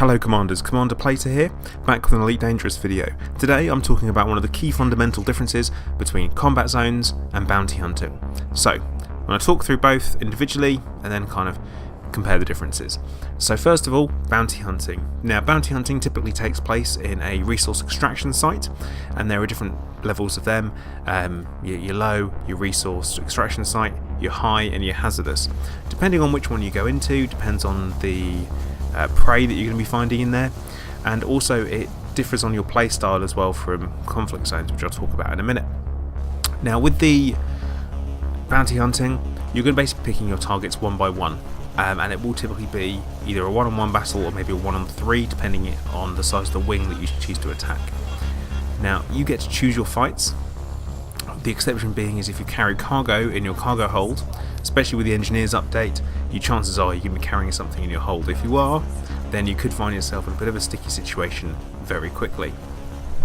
Hello Commanders, Commander PLATER here, back with an Elite Dangerous video. Today I'm talking about one of the key fundamental differences between combat zones and bounty hunting. So, I'm going to talk through both individually and then kind of compare the differences. So first of all, bounty hunting. Now bounty hunting typically takes place in a resource extraction site, and there are different levels of them. Your low, your resource extraction site, your high and your hazardous. Depending on which one you go into, depends on the prey that you're going to be finding in there, and also it differs on your play style as well from conflict zones, which I'll talk about in a minute. Now with the bounty hunting, you're going to basically be picking your targets one by one, and it will typically be either a one-on-one battle or maybe a one-on-three, depending on the size of the wing that you choose to attack. Now you get to choose your fights. The exception being is if you carry cargo in your cargo hold, especially with the engineers update, chances are you're going to be carrying something in your hold. If you are, then you could find yourself in a bit of a sticky situation very quickly.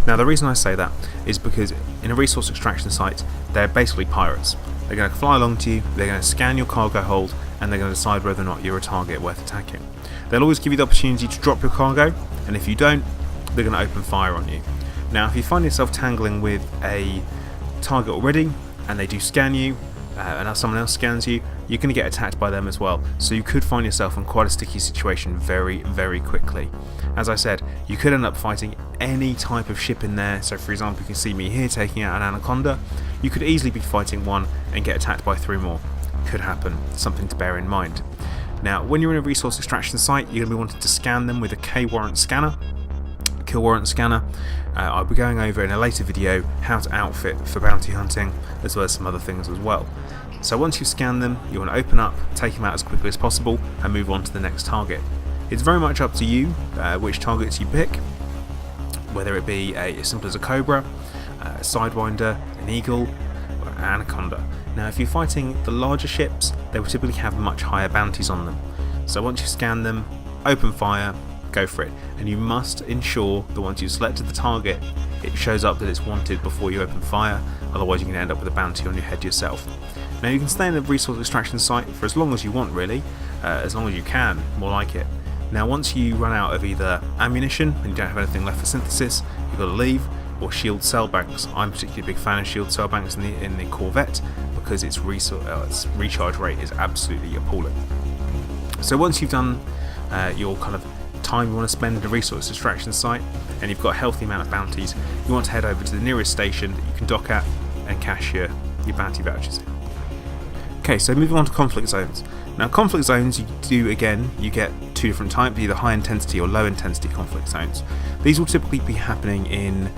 Now the reason I say that is because in a resource extraction site, they're basically pirates. They're going to fly along to you, they're going to scan your cargo hold, and they're going to decide whether or not you're a target worth attacking. They'll always give you the opportunity to drop your cargo, and if you don't, they're going to open fire on you. Now if you find yourself tangling with a target already, and they do scan you, and as someone else scans you, you're going to get attacked by them as well. So you could find yourself in quite a sticky situation very, very quickly. As I said, you could end up fighting any type of ship in there. So for example, you can see me here taking out an anaconda. You could easily be fighting one and get attacked by 3 more. Could happen, something to bear in mind. Now when you're in a resource extraction site, you're going to be wanting to scan them with a K warrant scanner. Kill warrant scanner. I'll be going over in a later video how to outfit for bounty hunting, as well as some other things as well. So once you scan them, you want to open up, take them out as quickly as possible, and move on to the next target. It's very much up to you which targets you pick, whether it be as simple as a cobra, a sidewinder, an eagle, or an anaconda. Now if you're fighting the larger ships, they will typically have much higher bounties on them. So once you scan them, open fire, go for it, and you must ensure that once you've selected the target, it shows up that it's wanted before you open fire, otherwise you're going to end up with a bounty on your head yourself. Now you can stay in a resource extraction site for as long as you want really, as long as you can, more like it. Now once you run out of either ammunition and you don't have anything left for synthesis, you've got to leave, or shield cell banks. I'm particularly a big fan of shield cell banks in the Corvette because its recharge rate is absolutely appalling. So once you've done your kind of time you want to spend in a resource extraction site, and you've got a healthy amount of bounties, you want to head over to the nearest station that you can dock at and cash your bounty vouchers in. Okay, so moving on to conflict zones. Now conflict zones, you get 2 different types, either high intensity or low intensity conflict zones. These will typically be happening in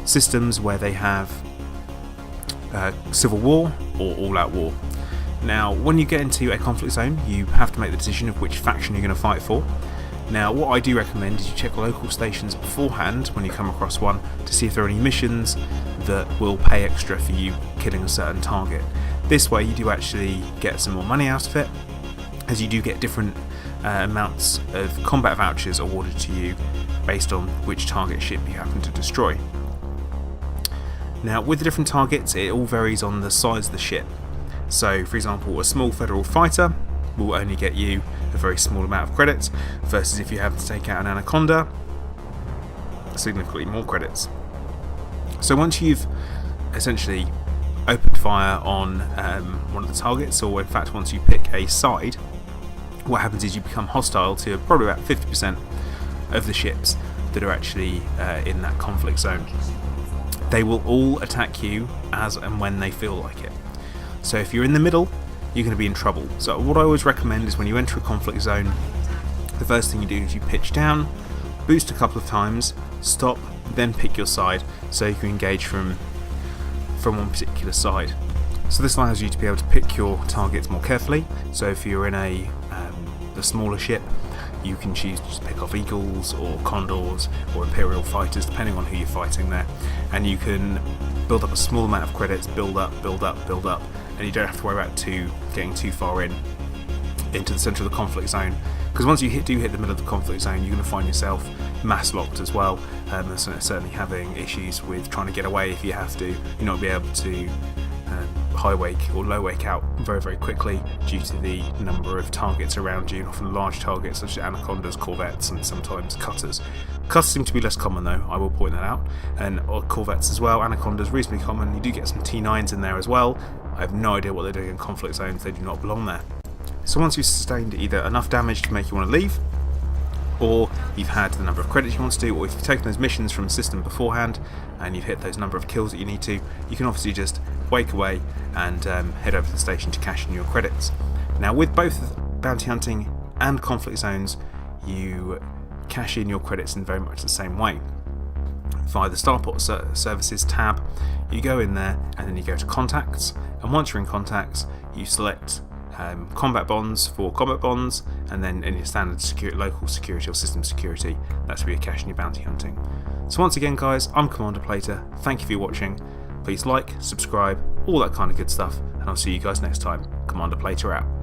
systems where they have civil war or all-out war. Now when you get into a conflict zone, you have to make the decision of which faction you're going to fight for. Now what I do recommend is you check local stations beforehand when you come across one to see if there are any missions that will pay extra for you killing a certain target. This way you do actually get some more money out of it, as you do get different amounts of combat vouchers awarded to you based on which target ship you happen to destroy. Now with the different targets, it all varies on the size of the ship. So for example, a small federal fighter will only get you a very small amount of credits, versus if you have to take out an anaconda, significantly more credits. So once you've essentially opened fire on one of the targets, or in fact once you pick a side, what happens is you become hostile to probably about 50% of the ships that are actually in that conflict zone. They will all attack you as and when they feel like it. So if you're in the middle, you're going to be in trouble. So what I always recommend is when you enter a conflict zone, the first thing you do is you pitch down, boost a couple of times, stop, then pick your side, so you can engage from one particular side. So this allows you to be able to pick your targets more carefully. So if you're in a smaller ship, you can choose to just pick off eagles or condors or imperial fighters, depending on who you're fighting there, and you can build up a small amount of credits, build up, and you don't have to worry about getting too far into the centre of the conflict zone, because once you do hit the middle of the conflict zone, you're going to find yourself mass locked as well, and certainly having issues with trying to get away if you have to. You're not be able to high wake or low wake out very, very quickly due to the number of targets around you, and often large targets such as anacondas, corvettes, and sometimes cutters. Cutters seem to be less common though, I will point that out, and corvettes as well. Anacondas reasonably common. You do get some T9s in there as well. I have no idea what they're doing in conflict zones, they do not belong there. So once you've sustained either enough damage to make you want to leave, or you've had the number of credits you want to do, or if you've taken those missions from the system beforehand and you've hit those number of kills that you need to, you can obviously just wake away and head over to the station to cash in your credits. Now with both bounty hunting and conflict zones, you cash in your credits in very much the same way. Via the Starport Services tab, you go in there and then you go to Contacts, and once you're in Contacts, you select combat bonds for combat bonds, and then in your standard local security or system security, that's where you're cashing your bounty hunting. So once again guys, I'm Commander Plater, thank you for watching, please like, subscribe, all that kind of good stuff, and I'll see you guys next time. Commander Plater out.